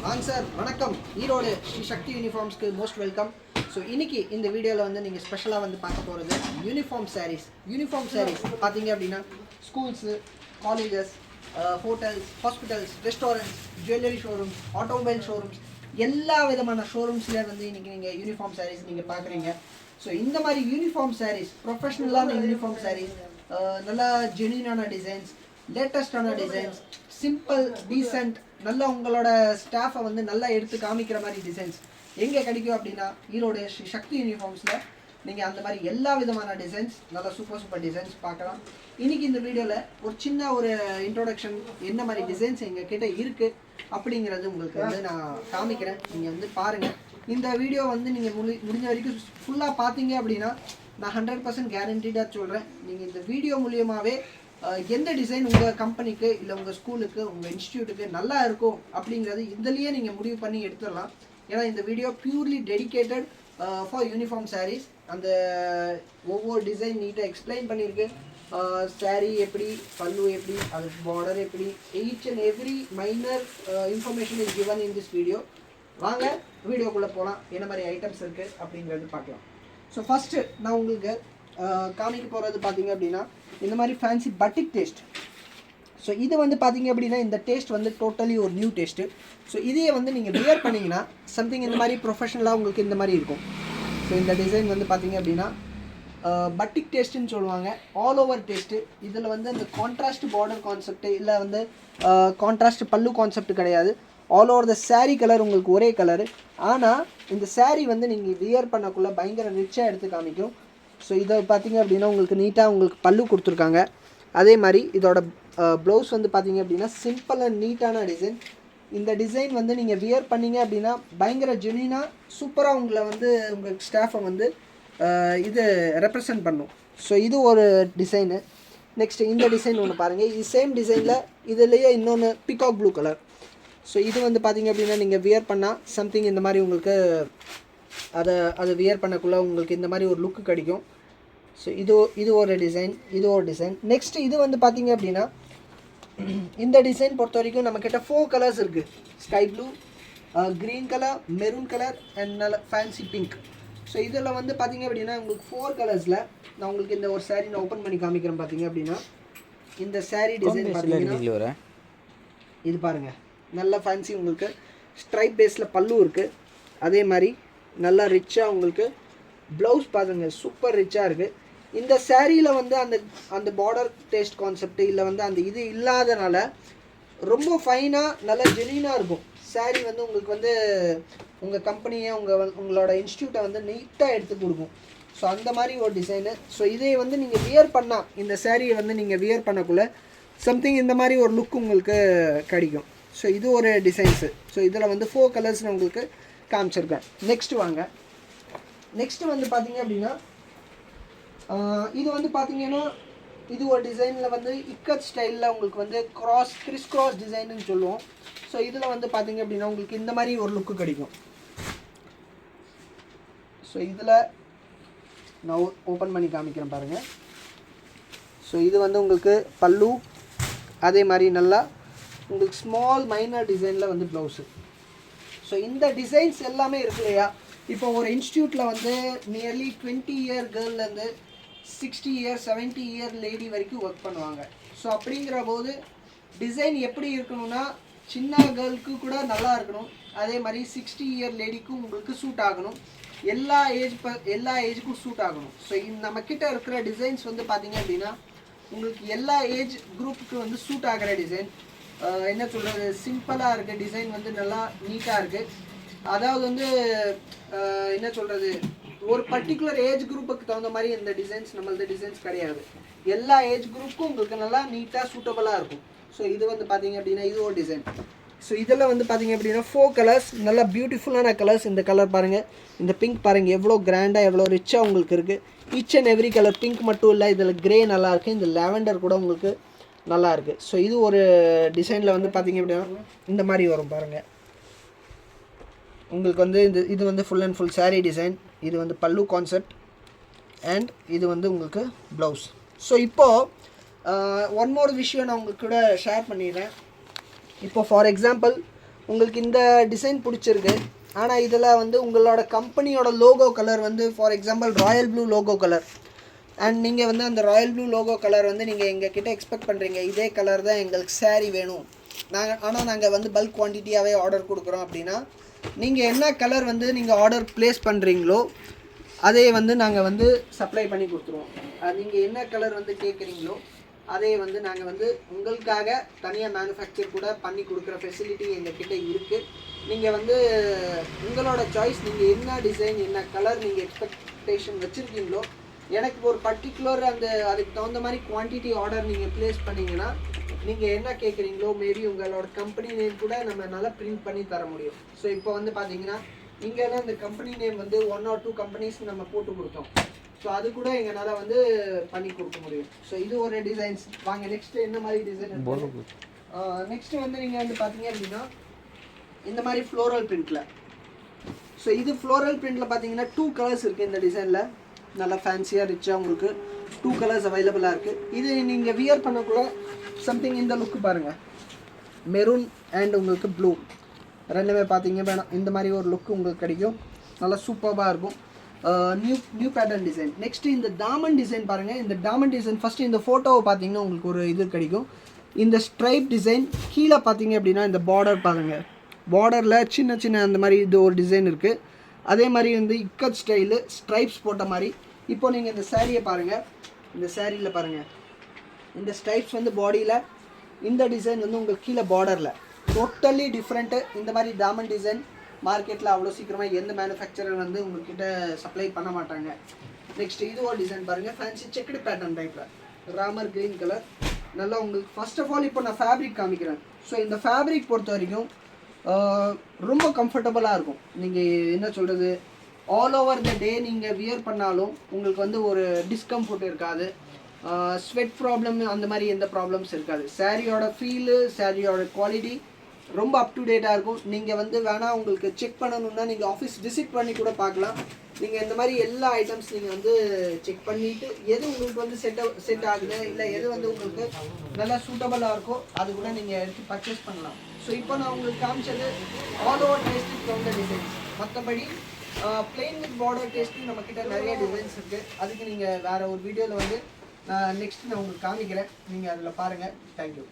வாங்க சார், வணக்கம். ஈரோடு ஸ்ரீ சக்தி யூனிஃபார்ம்ஸ்க்கு most welcome. So இன்றைக்கி இந்த வீடியோவில் வந்து நீங்கள் ஸ்பெஷலாக வந்து பார்க்க போகிறது யூனிஃபார்ம் சாரீஸ் பார்த்தீங்க அப்படின்னா schools, colleges, hotels, hospitals, restaurants, jewellery showrooms, automobile showrooms, எல்லா விதமான ஷோரூம்ஸில் வந்து இன்றைக்கி நீங்கள் யூனிஃபார்ம் சாரீஸ் நீங்கள் பார்க்குறீங்க. ஸோ இந்த மாதிரி யூனிஃபார்ம் சாரீஸ், ப்ரொஃபஷ்னலான யூனிஃபார்ம் சாரீஸ், நல்லா ஜென்யூனான டிசைன்ஸ், லேட்டஸ்டான டிசைன்ஸ், சிம்பிள் டீசென்ட், நல்லா உங்களோட ஸ்டாஃபை வந்து நல்லா எடுத்து காமிக்கிற மாதிரி டிசைன்ஸ் எங்கே கிடைக்கும் அப்படின்னா ஈரோடு ஸ்ரீ சக்தி யூனிஃபார்ம்ஸில் நீங்கள் அந்த மாதிரி எல்லா விதமான டிசைன்ஸ், நல்லா சூப்பர் டிசைன்ஸ் பார்க்கலாம். இன்றைக்கி இந்த வீடியோவில் ஒரு சின்ன ஒரு இன்ட்ரோடக்ஷன், என்ன மாதிரி டிசைன்ஸ் எங்கள் கிட்டே இருக்குது அப்படிங்கிறது உங்களுக்கு வந்து நான் காமிக்கிறேன். நீங்கள் வந்து பாருங்கள். இந்த வீடியோ வந்து நீங்கள் முடிஞ்ச வரைக்கும் ஃபுல்லாக பார்த்தீங்க அப்படின்னா நான் 100% கேரண்டீடாக சொல்கிறேன், நீங்கள் இந்த வீடியோ மூலியமாகவே எந்த டிசைன் உங்கள் கம்பெனிக்கு இல்லை உங்கள் ஸ்கூலுக்கு உங்கள் இன்ஸ்டியூட்டுக்கு நல்லா இருக்கும் அப்படிங்கிறது இதுலேயே நீங்கள் முடிவு பண்ணி எடுத்துடலாம். ஏன்னா இந்த video purely dedicated for uniform saris. அந்த ஒவ்வொரு டிசைன் நீட்டாக எக்ஸ்பிளைன் பண்ணியிருக்கு. சாரீ எப்படி, பல்லு எப்படி, அதுக்கு பார்டர் எப்படி, each and every minor information is given in this video. வாங்க வீடியோக்குள்ளே போகலாம், என்ன மாதிரி ஐட்டம்ஸ் இருக்குது அப்படிங்கிறது பார்க்கலாம். ஸோ ஃபஸ்ட்டு நான் உங்களுக்கு காமிக்க போகிறது பார்த்தீங்க அப்படின்னா இந்த மாதிரி ஃபேன்சி பட்டிக் டேஸ்ட். ஸோ இது வந்து பார்த்தீங்க அப்படின்னா இந்த டேஸ்ட் வந்து டோட்டலி ஒரு நியூ டேஸ்ட்டு. ஸோ இதையே வந்து நீங்கள் வியர் பண்ணிங்கன்னா சம்திங் இந்த மாதிரி ப்ரொஃபஷனலாக உங்களுக்கு இந்த மாதிரி இருக்கும். ஸோ இந்த டிசைன் வந்து பார்த்தீங்க அப்படின்னா பட்டிக் டேஸ்ட்டுன்னு சொல்லுவாங்க, ஆல் ஓவர் டேஸ்ட்டு. இதில் வந்து அந்த கான்ட்ராஸ்ட் பார்டர் கான்செப்ட் இல்லை வந்து கான்ட்ராஸ்ட் பல்லு கான்செப்ட் கிடையாது. All over the sari colour உங்களுக்கு ஒரே கலரு. ஆனால் இந்த சாரீ வந்து நீங்கள் வியர் பண்ணக்குள்ளே பயங்கர ரிச்சாக எடுத்து காமிக்கும். ஸோ இதை பார்த்தீங்க அப்படின்னா உங்களுக்கு நீட்டாக உங்களுக்கு பல்லு கொடுத்துருக்காங்க. அதே மாதிரி இதோட ப்ளவுஸ் வந்து பார்த்தீங்க அப்படின்னா சிம்பிள் அண்ட் நீட்டான டிசைன். இந்த டிசைன் வந்து நீங்கள் வியர் பண்ணிங்க அப்படின்னா பயங்கர ஜென்யூனாக சூப்பராக உங்களை வந்து உங்கள் ஸ்டாஃபை வந்து இது ரெப்ரசன்ட் பண்ணும். ஸோ இது ஒரு டிசைனு. நெக்ஸ்ட்டு இந்த டிசைன் ஒன்று பாருங்கள். இது சேம் டிசைனில் இதுலேயே இன்னொன்று பிகாக் ப்ளூ கலர். ஸோ இது வந்து பார்த்தீங்க அப்படின்னா நீங்கள் வியர் பண்ணால் சம்திங் இந்த மாதிரி உங்களுக்கு அதை வியர் பண்ணக்குள்ளே உங்களுக்கு இந்த மாதிரி ஒரு லுக்கு கிடைக்கும். ஸோ இது ஒரு டிசைன், இது ஒரு டிசைன். நெக்ஸ்ட்டு இது வந்து பார்த்தீங்க அப்படின்னா இந்த டிசைன் பொறுத்த வரைக்கும் நம்மக்கிட்ட 4 கலர்ஸ் இருக்குது. Sky blue, green colour, maroon colour and நல்ல ஃபேன்சி பிங்க். ஸோ இதில் வந்து பார்த்தீங்க அப்படின்னா உங்களுக்கு 4 கலர்ஸில் நான் உங்களுக்கு இந்த ஒரு சாரீ நான் ஓப்பன் பண்ணி காமிக்கிறேன். பார்த்தீங்க அப்படின்னா இந்த சாரீ டிசைன் பார்த்தீங்கன்னா இது பாருங்கள், நல்ல ஃபேன்சி உங்களுக்கு ஸ்ட்ரைப் பேஸில் பல்லு இருக்குது. அதே மாதிரி நல்லா ரிச்சாக உங்களுக்கு ப்ளவுஸ் பாருங்க, சூப்பர் ரிச்சாக இருக்குது. இந்த சாரியில் வந்து அந்த பார்டர் டேஸ்ட் கான்செப்ட் இல்லை வந்து அந்த இது இல்லாதனால ரொம்ப ஃபைனாக நல்லா ஜென்யூனாக இருக்கும். சாரீ வந்து உங்களுக்கு வந்து உங்கள் கம்பெனியை உங்களோட இன்ஸ்டியூட்டை வந்து நீட்டாக எடுத்து கொடுக்கும். ஸோ அந்த மாதிரி ஒரு டிசைனு. ஸோ இதை வந்து நீங்கள் வியர் பண்ணால், இந்த சாரியை வந்து நீங்கள் வியர் பண்ணக்குள்ளே சம்திங் இந்த மாதிரி ஒரு லுக் உங்களுக்கு கிடைக்கும். ஸோ இது ஒரு டிசைன்ஸு. ஸோ இதில் வந்து 4 கலர்ஸ் நான் உங்களுக்கு காமிச்சிருக்கேன். நெக்ஸ்ட்டு வாங்க. நெக்ஸ்ட்டு வந்து பார்த்தீங்க அப்படின்னா இது வந்து பார்த்தீங்கன்னா இது ஒரு டிசைனில் வந்து இக்கட் ஸ்டைலில் உங்களுக்கு வந்து கிறிஸ் கிராஸ் டிசைன்னு சொல்லுவோம். ஸோ இதில் வந்து பார்த்தீங்க அப்படின்னா உங்களுக்கு இந்த மாதிரி ஒரு லுக்கு கிடைக்கும். ஸோ இதில் நான் ஓப்பன் பண்ணி காமிக்கிறேன் பாருங்கள். ஸோ இது வந்து உங்களுக்கு பல்லு, அதே மாதிரி நல்லா உங்களுக்கு ஸ்மால் மைனர் டிசைனில் வந்து ப்ளவுஸு. ஸோ இந்த டிசைன்ஸ் எல்லாமே இருக்கு இல்லையா. இப்போ ஒரு இன்ஸ்டியூட்டில் வந்து நியர்லி 20 இயர் கேர்ள்லேருந்து 60 இயர் 70 இயர் லேடி வரைக்கும் ஒர்க் பண்ணுவாங்க. ஸோ அப்படிங்கிற போது டிசைன் எப்படி இருக்கணும்னா சின்ன கேர்ளுக்கு கூட நல்லா இருக்கணும், அதே மாதிரி 60 இயர் லேடிக்கும் உங்களுக்கு சூட் ஆகணும், எல்லா ஏஜுக்கும் சூட் ஆகணும். ஸோ நம்மக்கிட்ட இருக்கிற டிசைன்ஸ் வந்து பார்த்தீங்க அப்படின்னா உங்களுக்கு எல்லா ஏஜ் குரூப்புக்கு வந்து சூட் ஆகிற டிசைன். என்ன சொல்கிறது, சிம்பிளாக இருக்குது டிசைன், வந்து நல்லா நீட்டாக இருக்குது. அதாவது வந்து என்ன சொல்கிறது, ஒரு பர்டிகுலர் ஏஜ் குரூப்புக்கு தகுந்த மாதிரி இந்த டிசைன்ஸ் நம்மளது டிசைன்ஸ் கிடையாது. எல்லா ஏஜ் குரூப்புக்கும் உங்களுக்கு நல்லா நீட்டாக சூட்டபுளாக இருக்கும். ஸோ இது வந்து பார்த்தீங்க அப்படின்னா இது ஒரு டிசைன். ஸோ இதில் வந்து பார்த்தீங்க அப்படின்னா 4 கலர்ஸ், நல்லா பியூட்டிஃபுல்லான கலர்ஸ். இந்த கலர் பாருங்கள், இந்த பிங்க் பாருங்கள், எவ்வளோ கிராண்டாக எவ்வளோ ரிச்சாக உங்களுக்கு இருக்குது. Each and every colour, pink மட்டும் இல்லை, இதில் க்ரே நல்லாயிருக்கு, இந்த லாவெண்டர் கூட உங்களுக்கு நல்லா இருக்குது. ஸோ இது ஒரு டிசைனில் வந்து பார்த்தீங்க அப்படின்னா இந்த மாதிரி வரும் பாருங்கள். உங்களுக்கு வந்து இது வந்து full and full sari design. இது வந்து பல்லு கான்செப்ட் அண்ட் இது வந்து உங்களுக்கு ப்ளவுஸ். ஸோ இப்போது ஒன் மோர் விஷயம் நான் உங்களுக்கு கூட ஷேர் பண்ணிடுறேன். இப்போ ஃபார் எக்ஸாம்பிள் உங்களுக்கு இந்த டிசைன் பிடிச்சிருக்கு, ஆனால் இதில் வந்து உங்களோட கம்பெனியோட லோகோ கலர் வந்து for example royal blue logo colour, and நீங்கள் வந்து அந்த ராயல் ப்ளூ லோகோ கலர் வந்து நீங்கள் எங்கள் கிட்டே எக்ஸ்பெக்ட் பண்ணுறீங்க, இதே கலர் தான் எங்களுக்கு saree வேணும் நாங்கள் வந்து பல்க் குவான்டிட்டியாகவே ஆர்டர் கொடுக்குறோம் அப்படின்னா, நீங்கள் என்ன கலர் வந்து நீங்கள் ஆர்டர் ப்ளேஸ் பண்ணுறீங்களோ அதே வந்து நாங்கள் வந்து சப்ளை பண்ணி கொடுத்துருவோம். நீங்கள் என்ன கலர் வந்து கேட்குறீங்களோ அதே வந்து நாங்கள் வந்து உங்களுக்காக தனியாக மேனுஃபேக்சர் கூட பண்ணி கொடுக்குற ஃபெசிலிட்டி எங்ககிட்ட இருக்குது. நீங்கள் வந்து உங்களோட சாய்ஸ், நீங்கள் என்ன டிசைன் என்ன கலர் நீங்கள் எக்ஸ்பெக்டேஷன் வச்சுருக்கீங்களோ, எனக்கு ஒரு பர்டிகுலர் அதுக்கு தகுந்த மாதிரி குவான்டிட்டி ஆர்டர் நீங்கள் ப்ளேஸ் பண்ணிங்கன்னா, நீங்கள் என்ன கேட்குறீங்களோ மேபி உங்களோட கம்பெனி நேம் கூட நம்ம நல்லா பிரிண்ட் பண்ணி தர முடியும். ஸோ இப்போ வந்து பார்த்தீங்கன்னா இங்கெல்லாம் இந்த கம்பெனி நேம் வந்து 1 or 2 கம்பெனிஸ் நம்ம போட்டு கொடுத்தோம். ஸோ அது கூட எங்களால் வந்து பண்ணி கொடுக்க முடியும். ஸோ இது ஒரு டிசைன்ஸ். வாங்க நெக்ஸ்ட்டு என்ன மாதிரி டிசைன். நெக்ஸ்ட்டு வந்து நீங்கள் வந்து பார்த்தீங்க அப்படின்னா இந்த மாதிரி ஃப்ளோரல் பிரிண்டில். ஸோ இது ஃப்ளோரல் பிரிண்டில் பார்த்தீங்கன்னா 2 கலர்ஸ் இருக்குது இந்த டிசைனில். நல்லா ஃபேன்சியாக ரிச்சாக உங்களுக்கு 2 கலர்ஸ் அவைலபிளாக இருக்குது. இது நீங்கள் வியர் பண்ணக்குள்ள சம்திங் இந்த லுக்கு பாருங்கள், மெரூன் அண்ட் உங்களுக்கு ப்ளூ ரெண்டுமே பார்த்தீங்க வேணாம் இந்த மாதிரி ஒரு லுக்கு உங்களுக்கு கிடைக்கும். நல்லா சூப்பராக இருக்கும். New pattern design. நெக்ஸ்ட்டு இந்த டாமண்ட் டிசைன் பாருங்கள். இந்த டாமண்ட் டிசைன் ஃபஸ்ட்டு இந்த ஃபோட்டோவை பார்த்தீங்கன்னா உங்களுக்கு ஒரு இது கிடைக்கும். இந்த ஸ்ட்ரைப் டிசைன் கீழே பார்த்தீங்க அப்படின்னா இந்த பார்டர் பாருங்கள், பார்டரில் சின்ன சின்ன அந்த மாதிரி இது ஒரு டிசைன் இருக்குது. அதே மாதிரி வந்து இக்கட் ஸ்டைலு ஸ்ட்ரைப்ஸ் போட்ட மாதிரி. இப்போ நீங்கள் இந்த சாரியை பாருங்கள், இந்த சாரியில் பாருங்கள் இந்த ஸ்ட்ரைப்ஸ் வந்து பாடியில், இந்த டிசைன் வந்து உங்களுக்கு கீழே பார்டரில் டோட்டலி டிஃப்ரெண்ட்டு. இந்த மாதிரி டாமண்ட் டிசைன் மார்க்கெட்டில் அவ்வளோ சீக்கிரமாக எந்த மேனுஃபேக்சரர் வந்து உங்கள்கிட்ட சப்ளை பண்ண மாட்டாங்க. நெக்ஸ்ட் இது ஒரு டிசைன் பாருங்கள், ஃபேன்சி செக்குடு பேட்டர்ன் டைப்பில் ராமர் க்ரீன் கலர். நல்லா உங்களுக்கு ஃபர்ஸ்ட் ஆஃப் ஆல் இப்போ நான் ஃபேப்ரிக் காமிக்கிறேன். ஸோ இந்த ஃபேப்ரிக் பொறுத்த வரைக்கும் ரொம்ப கம்ஃபர்டபுளாக இருக்கும். நீங்கள் என்ன சொல்கிறது, ஆல் ஓவர் த டே நீங்கள் வியர் பண்ணாலும் உங்களுக்கு வந்து ஒரு டிஸ்கம்ஃபர்ட் இருக்காது. ஸ்வெட் ப்ராப்ளம் அந்த மாதிரி எந்த ப்ராப்ளம்ஸ் இருக்காது. சாரியோட ஃபீலு, சாரியோட குவாலிட்டி ரொம்ப அப் டு டேட்டாக இருக்கும். நீங்கள் வந்து வேணால் உங்களுக்கு செக் பண்ணணுன்னா நீங்கள் ஆஃபீஸ் விசிட் பண்ணி கூட பார்க்கலாம். நீங்கள் இந்த மாதிரி எல்லா ஐட்டம்ஸ் நீங்கள் வந்து செக் பண்ணிவிட்டு எது உங்களுக்கு வந்து செட் ஆகுது, இல்லை எது வந்து உங்களுக்கு நல்லா சூட்டபுளாக இருக்கோ அது கூட நீங்கள் எடுத்து பர்ச்சேஸ் பண்ணலாம். ஸோ இப்போ நான் உங்களுக்கு காமிச்சது all over tasting counter designs. மற்றபடி பிளெயின் வித் பார்டர் டேஸ்டிங் நம்மக்கிட்ட நிறைய டிசைன்ஸ் இருக்குது. அதுக்கு நீங்கள் வேறு ஒரு வீடியோவில் வந்து நெக்ஸ்ட் நான் உங்களுக்கு காமிக்கிறேன், நீங்கள் அதில் பாருங்கள். தேங்க்யூ.